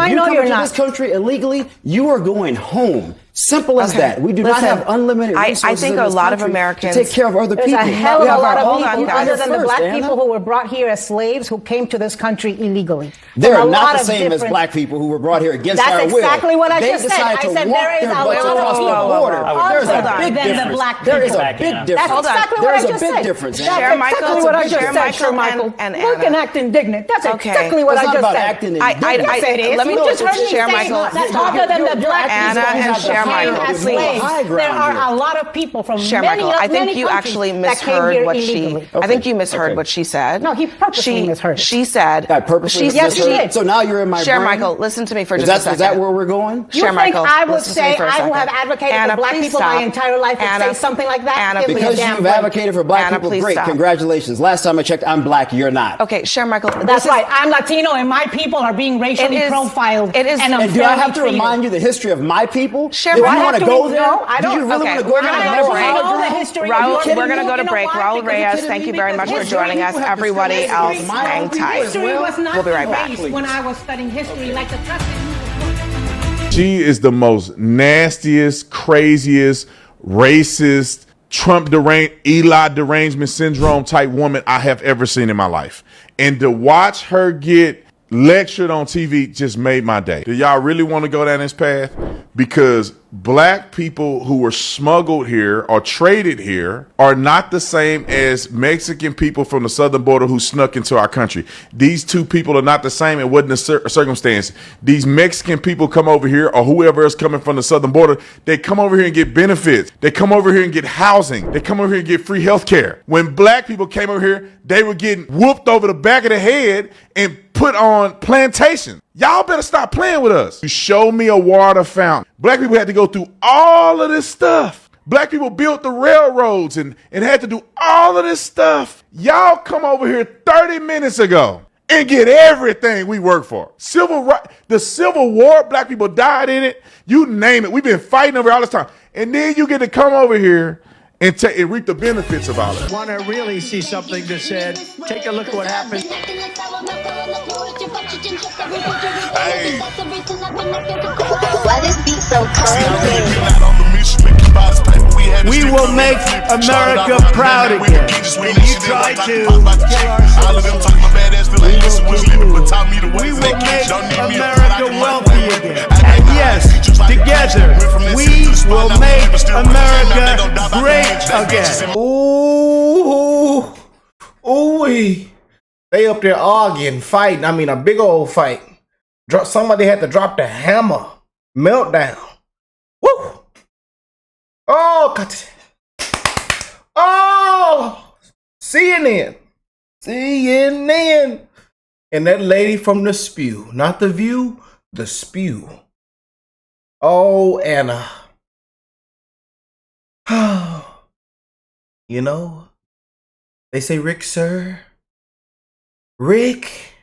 you come into not. this country illegally, you are going home. Simple as that. We do not have unlimited resources. I think in a this lot of country Americans to take care of other people. There's a hell of a lot of people other than the black Anna. people who were brought here as slaves who came to this country illegally. They're not the same as black people who were brought here against our will. That's exactly what I just said. I said there is a lot across the border. There's a big difference. There is a big difference. That's exactly what I just said. Difference. That's exactly what I just said, Sir Michael. Look and act indignant. That's exactly what I just said. Yes, it is. Let me just Share Michael. Other than the black Anna and Share Michael, please. There are a lot of people from Share Michael. I think you actually misheard what she. I think you misheard what she said. No, he purposely misheard it. She said. I purposely yes, she did. So now you're in my Share brain? Michael, listen to me for just a second. Is that where we're going? Share Michael. I would say I will have advocated for black people my entire life and say something like that. Anna, because you've advocated for black people, great. Congratulations. Last time I checked, I'm black. You're not. Okay, Share Michael. That's right. I'm Latino, and my people are being racially profiled. It is. And do I have to remind you the history of my people? Share If you Michael. want to go there? No, I don't. Do you really want to go we're going to go to break. Raul, we're going to go to break. Raul Reyes, thank you very much for joining us. Everybody else, hang tight. We'll be right back. When I was studying history, like the president. She is the most nastiest, craziest, racist, Eli derangement syndrome type woman I have ever seen in my life. And to watch her get lectured on TV just made my day. Do y'all really want to go down this path? Because black people who were smuggled here or traded here are not the same as Mexican people from the southern border who snuck into our country. These two people are not the same. It wasn't a circumstance. These Mexican people come over here, or whoever is coming from the southern border, they come over here and get benefits. They come over here and get housing. They come over here and get free health care. When black people came over here, they were getting whooped over the back of the head and put on plantations. Y'all better stop playing with us. You show me a water fountain. Black people had to go through all of this stuff. Black people built the railroads and had to do all of this stuff. Y'all come over here 30 minutes ago and get everything we work for. The Civil War, black people died in it. You name it. We've been fighting over it all this time. And then you get to come over here and reap the benefits of all that. Want to really see something that said, take a look at what happened. Hey. Why this beat so cold? We will make America proud again. And you try to kill our We will make America wealthy again. And yes, together, we will make America great again. Ooh, ooh, they up there arguing, fighting. I mean, a big old fight. Somebody had to drop the hammer. Meltdown. Woo! Oh, God. Oh, CNN. And that lady from the Spew, not the View, the Spew. Oh, Anna. You know, they say, Rick, sir. Rick,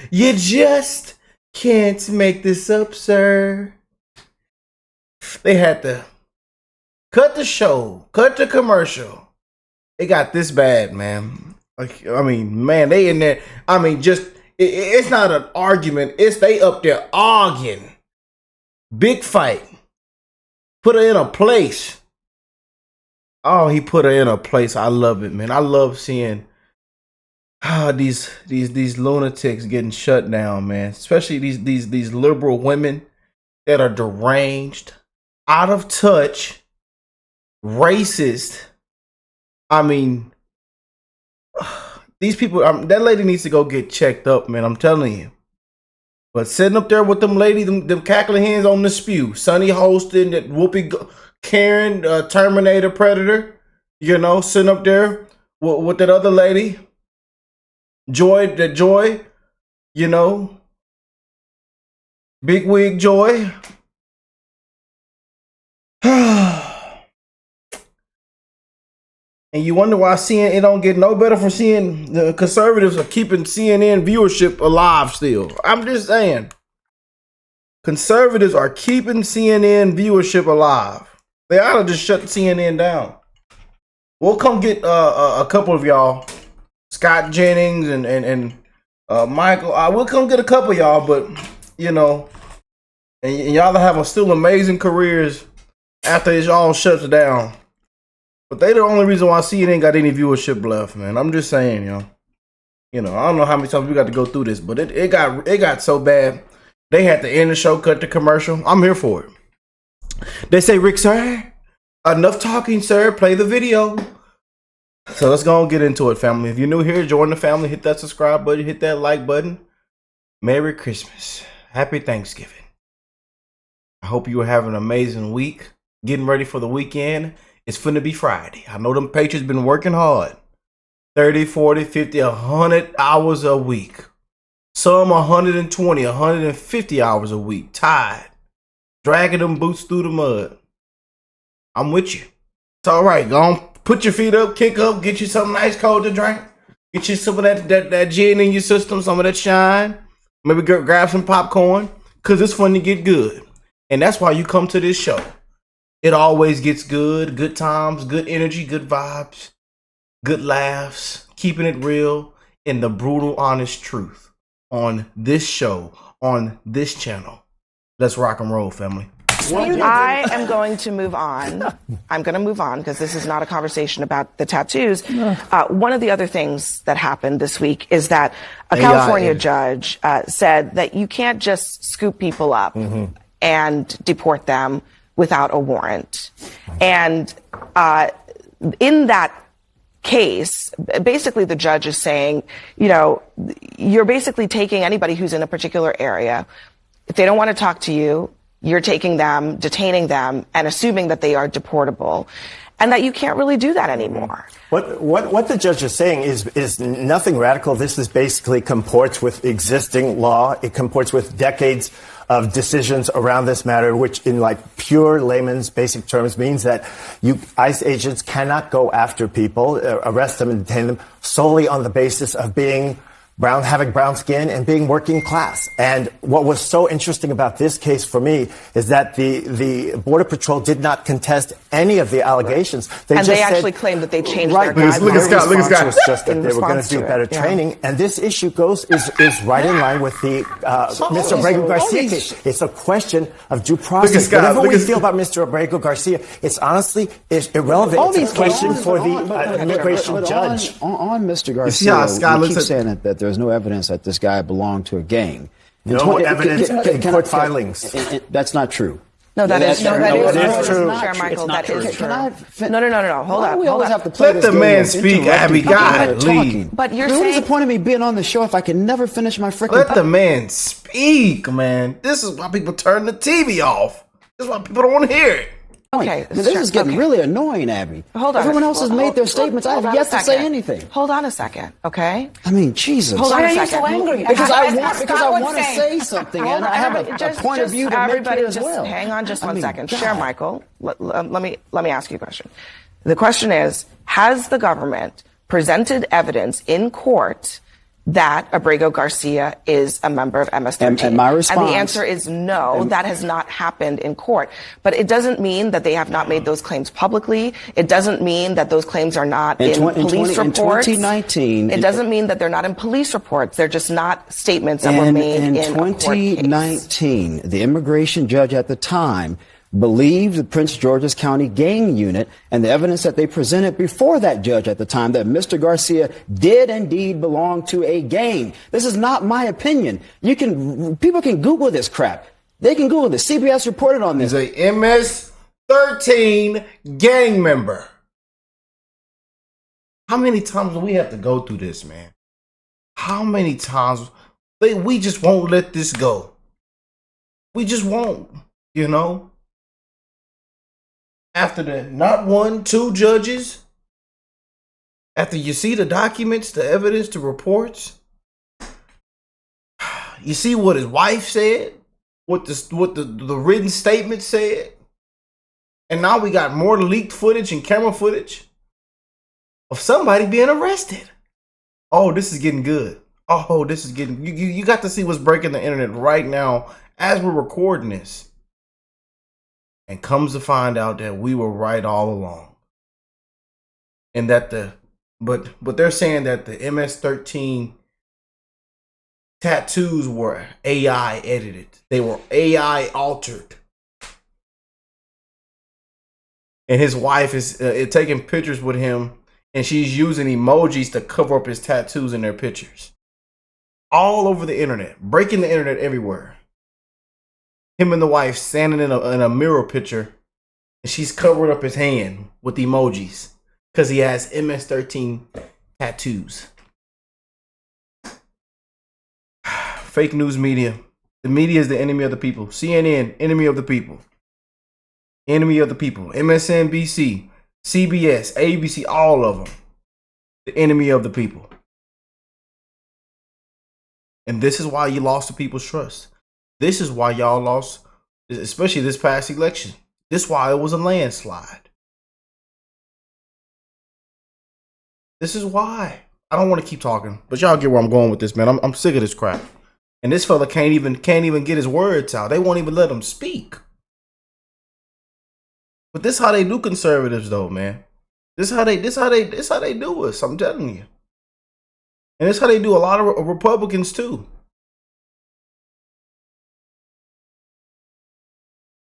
you just can't make this up, sir. They had to cut the show, cut the commercial. They got this bad, man. Like, I mean, man, they in there. I mean, just, it's not an argument. It's they up there arguing. Big fight. Put her in a place. Oh, he put her in a place. I love it, man. I love seeing these lunatics getting shut down, man. Especially these liberal women that are deranged, out of touch, racist. I mean, these people. That lady needs to go get checked up, man. I'm telling you. But sitting up there with them ladies, them cackling hands on the Spew, Sunny hosting that Whoopi, Karen, Terminator, Predator, you know, sitting up there with that other lady, Joy, you know, Big Wig Joy. And you wonder why CNN don't get no better for seeing the conservatives are keeping CNN viewership alive still. I'm just saying. Conservatives are keeping CNN viewership alive. They ought to just shut CNN down. We'll come get a couple of y'all. Scott Jennings and Michael. We'll come get a couple of y'all, but you know, and y'all have still amazing careers after it all shuts down. But they the only reason why CNN got any viewership left, man. I'm just saying, yo. You know, I don't know how many times we got to go through this, but it got so bad. They had to end the show, cut the commercial. I'm here for it. They say, Rick, sir, enough talking, sir. Play the video. So let's go and get into it, family. If you're new here, join the family. Hit that subscribe button. Hit that like button. Merry Christmas. Happy Thanksgiving. I hope you are having an amazing week. Getting ready for the weekend. It's finna be Friday. I know them Patriots been working hard. 30, 40, 50, 100 hours a week. Some 120, 150 hours a week. Tired. Dragging them boots through the mud. I'm with you. It's all right. Go on, put your feet up, kick up, get you something nice cold to drink. Get you some of that gin in your system, some of that shine. Maybe grab some popcorn, because it's fun to get good. And that's why you come to this show. It always gets good times, good energy, good vibes, good laughs, keeping it real, and the brutal, honest truth on this show, on this channel. Let's rock and roll, family. I am going to move on. I'm going to move on because this is not a conversation about the tattoos. One of the other things that happened this week is that a California judge said that you can't just scoop people up and deport them without a warrant. And in that case, basically the judge is saying, you know, you're basically taking anybody who's in a particular area. If they don't want to talk to you, you're taking them, detaining them, and assuming that they are deportable, and that you can't really do that anymore. What the judge is saying is nothing radical. This is basically comports with existing law. It comports with decades of decisions around this matter, which in like pure layman's basic terms means that ICE agents cannot go after people, arrest them and detain them solely on the basis of being having brown skin and being working class. And what was so interesting about this case for me is that the Border Patrol did not contest any of the allegations. They actually claimed that they changed their guidelines. Look at Scott. Was just that they were going to do better training. And this issue is right in line with the Mr. Abrego Garcia case. It's a question of due process. Whatever we feel about Mr. Abrego Garcia, it's honestly irrelevant. It's a question for the immigration judge. On Mr. Garcia, we keep saying that there's no evidence that this guy belonged to a gang. No evidence in court filings. That's not true. No, that is true. That is true. Michael, that is true. No. Hold on. We always have to play. Let the man speak, Abby. God, leave. But you're saying, saying, what's the point of me being on the show if I can never finish my freaking? Let the man speak, man. This is why people turn the TV off. This is why people don't want to hear it. Okay, this is getting really annoying, Abby. Hold on. Everyone else has made their statements. I have yet to say anything. Hold on a second, okay? I mean, Jesus. Hold on a second. Why are you so angry? Because I want to say something, and I have a point of view to make here as well. Hang on just one second. Share, Michael. Let me ask you a question. The question is, has the government presented evidence in court that Abrego Garcia is a member of MS-13? And my response... And the answer is no, that has not happened in court. But it doesn't mean that they have not made those claims publicly. It doesn't mean that those claims are not in police reports. In 2019... It doesn't mean that they're not in police reports. They're just not statements that were made in a court case. In 2019, the immigration judge at the time believed the Prince George's County gang unit and the evidence that they presented before that judge at the time that Mr. Garcia did indeed belong to a gang. This is not my opinion. People can Google this crap. They can Google this. CBS reported on this. He's a MS-13 gang member. How many times do we have to go through this, man? How many times? We just won't let this go. We just won't, you know? After the not one, two judges, after you see the documents, the evidence, the reports, you see what his wife said, what the written statement said, and now we got more leaked footage and camera footage of somebody being arrested. Oh, this is getting good. Oh, this is getting... You got to see what's breaking the internet right now as we're recording this. And comes to find out that we were right all along. And that but they're saying that the MS-13 tattoos were AI edited. They were AI altered. And his wife is taking pictures with him, and she's using emojis to cover up his tattoos in their pictures. All over the internet, breaking the internet everywhere. Him and the wife standing in a mirror picture, and she's covering up his hand with emojis because he has MS-13 tattoos. Fake news media. The media is the enemy of the people. CNN, enemy of the people. Enemy of the people. MSNBC, CBS, ABC, all of them. The enemy of the people. And this is why you lost the people's trust. This is why y'all lost, especially this past election. This is why it was a landslide. This is why. I don't want to keep talking, but y'all get where I'm going with this, man. I'm sick of this crap. And this fella can't even get his words out. They won't even let him speak. But this how they do conservatives, though, man. This how they do us. I'm telling you. And this how they do a lot of Republicans too.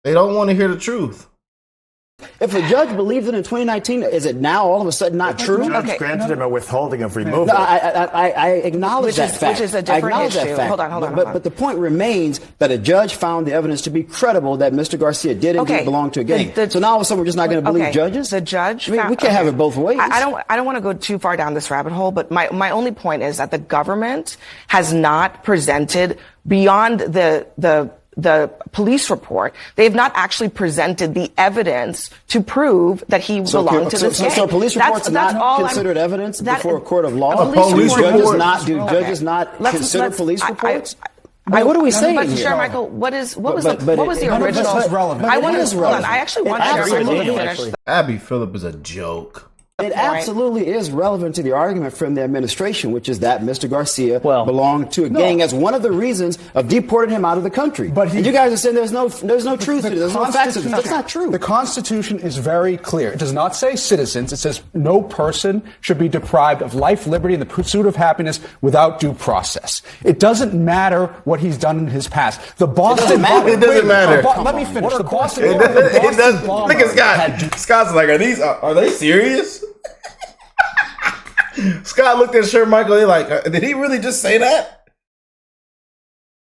They don't want to hear the truth. If a judge believed it in 2019, is it now all of a sudden not true? The judge granted him a withholding of removal. No, I acknowledge that fact. Which is a different issue. Hold on. But the point remains that a judge found the evidence to be credible that Mr. Garcia did indeed belong to a gang. So now all of a sudden we're just not going to believe judges? The judge we can't have it both ways. I don't want to go too far down this rabbit hole, but my only point is that the government has not presented beyond the police report. They have not actually presented the evidence to prove that he belonged to this gang. So police reports not considered evidence before a court of law? Do judges not consider police reports? What are we saying here? Sure, Michael, what was the original? I actually want to finish. Abby Phillip is a joke. It absolutely is relevant to the argument from the administration, which is that Mr. Garcia belonged to a gang as one of the reasons of deporting him out of the country. But you guys are saying there's no truth to it. There's no facts to it. That's not true. The Constitution is very clear. It does not say citizens. It says no person should be deprived of life, liberty, and the pursuit of happiness without due process. It doesn't matter what he's done in his past. The Boston It doesn't matter. Let me finish. The Boston Look at Scott. Scott's like, are they serious? Scott looked at Sir Michael. They're like, did he really just say that?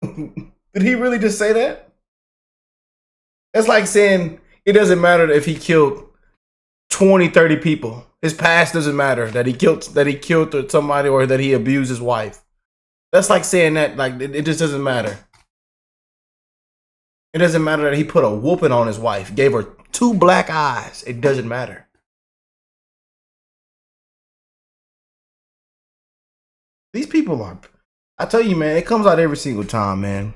Did he really just say that? It's like saying it doesn't matter if he killed 20, 30 people. His past doesn't matter that he killed somebody or that he abused his wife. That's like saying that it just doesn't matter. It doesn't matter that he put a whooping on his wife, gave her 2 black eyes. It doesn't matter. These people are, I tell you, man, it comes out every single time, man.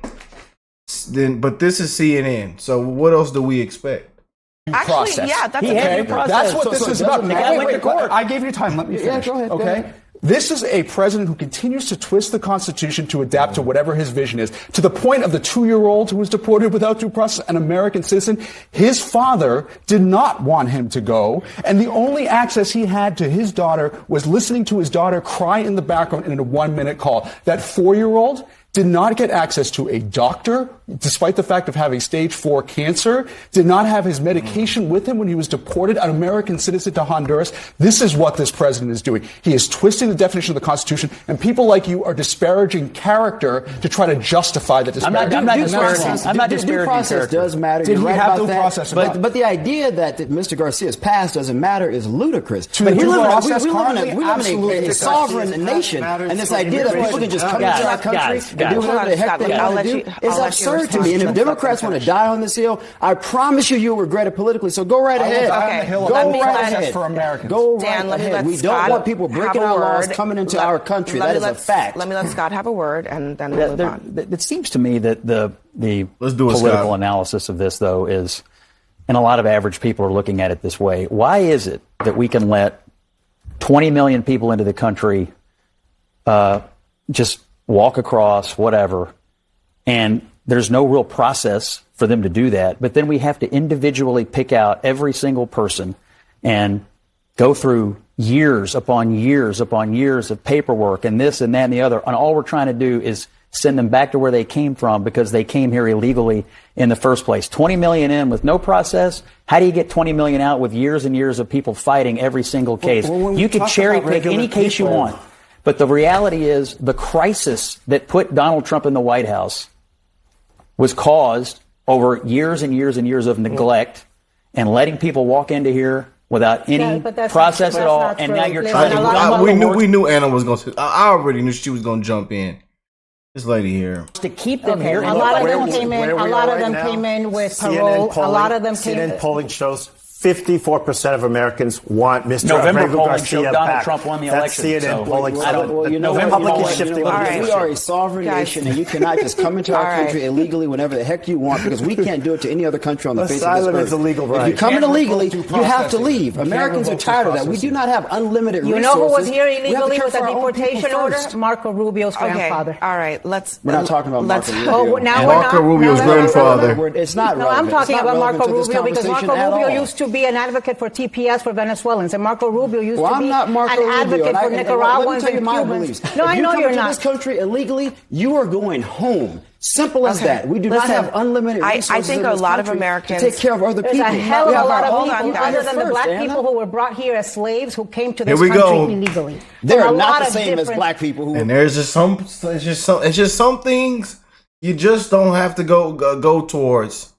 But this is CNN. So what else do we expect? Actually, yeah, that's a due process. That's what this is about. I gave you time. Let me finish. Yeah, go ahead. Okay. Go ahead. This is a president who continues to twist the Constitution to adapt to whatever his vision is, to the point of the 2-year-old who was deported without due process, an American citizen. His father did not want him to go, and the only access he had to his daughter was listening to his daughter cry in the background in a 1-minute call. That 4-year-old did not get access to a doctor, despite the fact of having stage 4 cancer, did not have his medication with him when he was deported, an American citizen, to Honduras. This is what this president is doing. He is twisting the definition of the Constitution, and people like you are disparaging character to try to justify that disparaging. I'm not disparaging. Due process does matter. Did he have due process? But the idea that Mr. Garcia's past doesn't matter is ludicrous. But we live absolutely in a sovereign nation, and this idea that people can just come into our country and do whatever the heck they want to do is absurd to me. And if Democrats want to die on this hill, I promise you'll regret it politically. So go right ahead. Go right ahead. Go right ahead. We don't want people breaking our laws coming into our country. That is a fact. Let me let Scott have a word, and then we'll move on. It seems to me that the political analysis of this, though, is, and a lot of average people are looking at it this way. Why is it that we can let 20 million people into the country just walk across, whatever, and there's no real process for them to do that, but then we have to individually pick out every single person and go through years upon years upon years of paperwork and this and that and the other, and all we're trying to do is send them back to where they came from because they came here illegally in the first place. 20 million in with no process. How do you get 20 million out with years and years of people fighting every single case? You could cherry pick any case you want. But the reality is the crisis that put Donald Trump in the White House was caused over years and years and years of neglect and letting people walk into here without any process at all. And now you're trying to... We knew Anna was going to... I already knew she was going to jump in. This lady here. To keep them here. A lot of them came in. A lot of them came in with parole. A lot of them came in. CNN polling shows 54% of Americans want Mr. November polling Garcia showed Donald back. Trump won the That's election. CNN polling. The public is shifting. We are a sovereign nation, and you cannot just come into our country illegally whenever the heck you want, because we can't do it to any other country on the face of this earth. Asylum is a legal right. If you come in illegally, you have to leave. Americans are tired of that. We do not have unlimited resources. You know who was here illegally with a deportation order? Marco Rubio's grandfather. All right, we're not talking about Marco Rubio. Marco Rubio's grandfather. It's not relevant. I'm talking about Marco Rubio because Marco Rubio used to be an advocate for TPS for Venezuelans, and Marco Rubio used to be an advocate for Nicaraguans and Cubans. No, I know you're not. If you come to this country illegally, you are going home. Simple as that. We do not have unlimited resources. I think a lot of Americans to take care of other people. There's a hell of a lot of people other than the black people who were brought here as slaves who came to this country illegally. They're not the same as black people. And there's just some. It's just some things you just don't have to go towards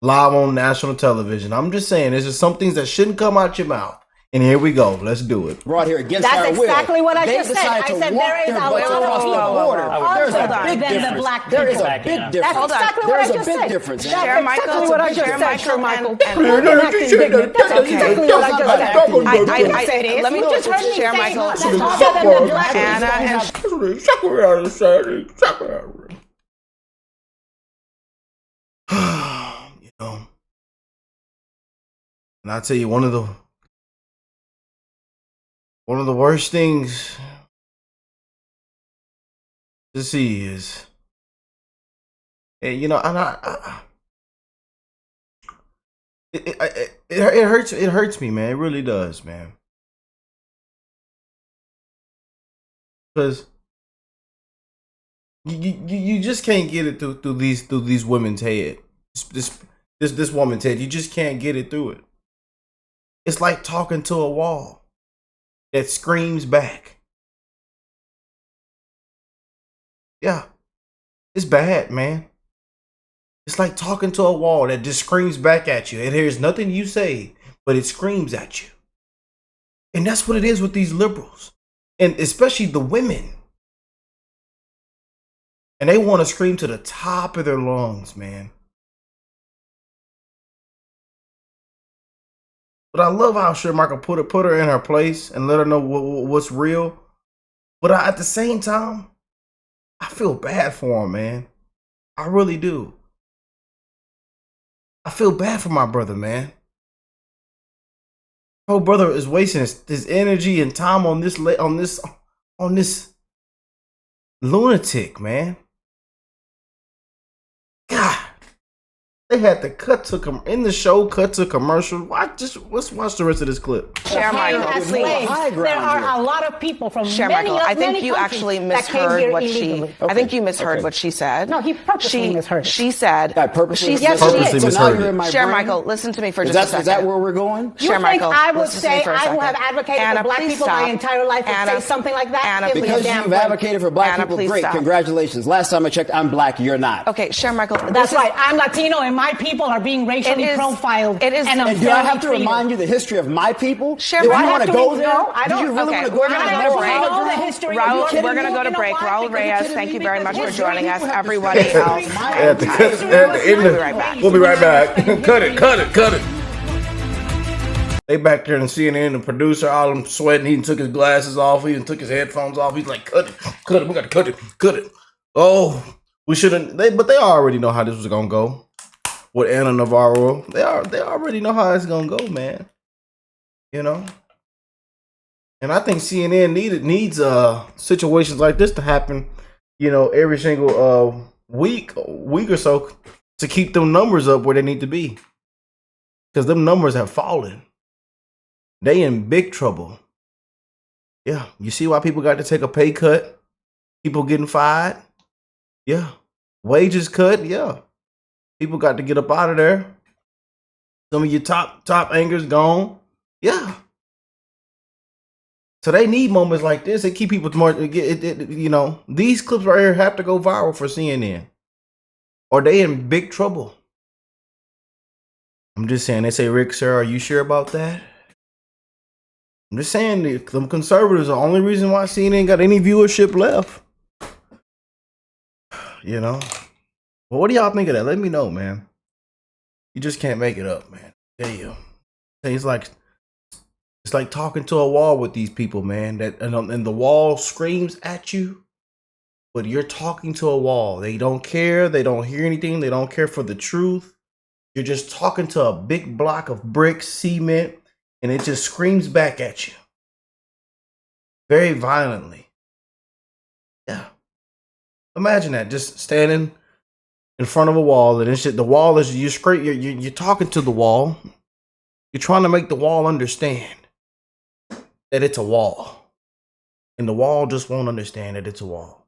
live on national television. I'm just saying, there's just some things that shouldn't come out your mouth. And here we go. Let's do it. Brought here against our will. That's exactly what I just said. I said there is a lot of people There's a big difference. There is a big difference. That's exactly what I just said. Difference. Share exactly what I just said, Share Michael. That's exactly what I just said. Let me just share Michael. Anna and you know, and I tell you, one of the worst things to see is, you know, and it hurts me, man. It really does, man. Because you just can't get it through these women's head. This woman's head. You just can't get it through it. It's like talking to a wall that screams back. Yeah, it's bad, man. It's like talking to a wall that just screams back at you. It hears nothing you say, but it screams at you. And that's what it is with these liberals, and especially the women. And they want to scream to the top of their lungs, man. But I love how Michael put her in her place and let her know what's real. But at the same time, I feel bad for him, man. I really do. I feel bad for my brother, man. My whole brother is wasting his energy and time on this lunatic, man. God. They had to cut to commercial. Let's watch the rest of this clip. Share Michael, there are a lot of people from Michael, I think you actually misheard what she. Okay. I think you misheard what she said. No, he purposely misheard. She said. I purposely misheard. Share Michael, listen to me for just a second. Is that where we're going? Share Michael, I would say I who have advocated for black people my entire life would say something like that. Anna, because you've advocated for black people, great, congratulations. Last time I checked, I'm black. You're not. Okay, Share Michael. That's right. I'm Latino and my people are being racially profiled. It is. And do I have to remind you the history of my people? Share do I want to go there? No, I don't. Do you really want to go we're there? going to go to break. Raul, we're going to go to break. Raul Reyes, thank you very much for joining us. Everybody else. We'll be right back. Cut it. They back there in CNN, the producer, all them sweating. He took his glasses off. He even took his headphones off. He's like, cut it. We got to cut it. Oh, we shouldn't. But they already know how this was going to go. With Anna Navarro, they already know how it's gonna go, man. You know, and I think CNN needs situations like this to happen. You know, every single week or so to keep them numbers up where they need to be, because them numbers have fallen. They in big trouble. Yeah, you see why people got to take a pay cut? People getting fired. Yeah. Wages cut. Yeah. People got to get up out of there. Some of your top anchors gone. Yeah. So they need moments like this. They keep people more. You know, these clips right here have to go viral for CNN, or they in big trouble. I'm just saying. They say, Rick, sir, are you sure about that? I'm just saying, them conservatives are the only reason why CNN got any viewership left. You know? Well, what do y'all think of that? Let me know, man. You just can't make it up, man. I tell you. It's like talking to a wall with these people, man. And the wall screams at you, but you're talking to a wall. They don't care. They don't hear anything. They don't care for the truth. You're just talking to a big block of bricks, cement, and it just screams back at you. Very violently. Yeah. Imagine that. Just standing in front of a wall, and the wall is you're talking to the wall. You're trying to make the wall understand that it's a wall. And the wall just won't understand that it's a wall.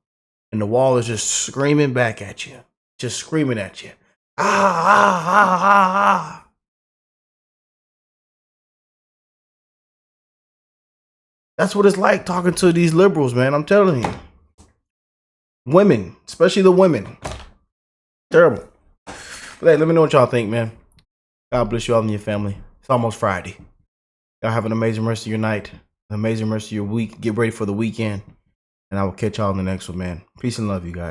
And the wall is just screaming back at you. Just screaming at you. Ah. That's what it's like talking to these liberals, man. I'm telling you. Women, especially the women. Terrible. But hey, let me know what y'all think, man. God bless you all and your family. It's almost Friday. Y'all have an amazing rest of your night. An amazing rest of your week. Get ready for the weekend. And I will catch y'all in the next one, man. Peace and love, you guys.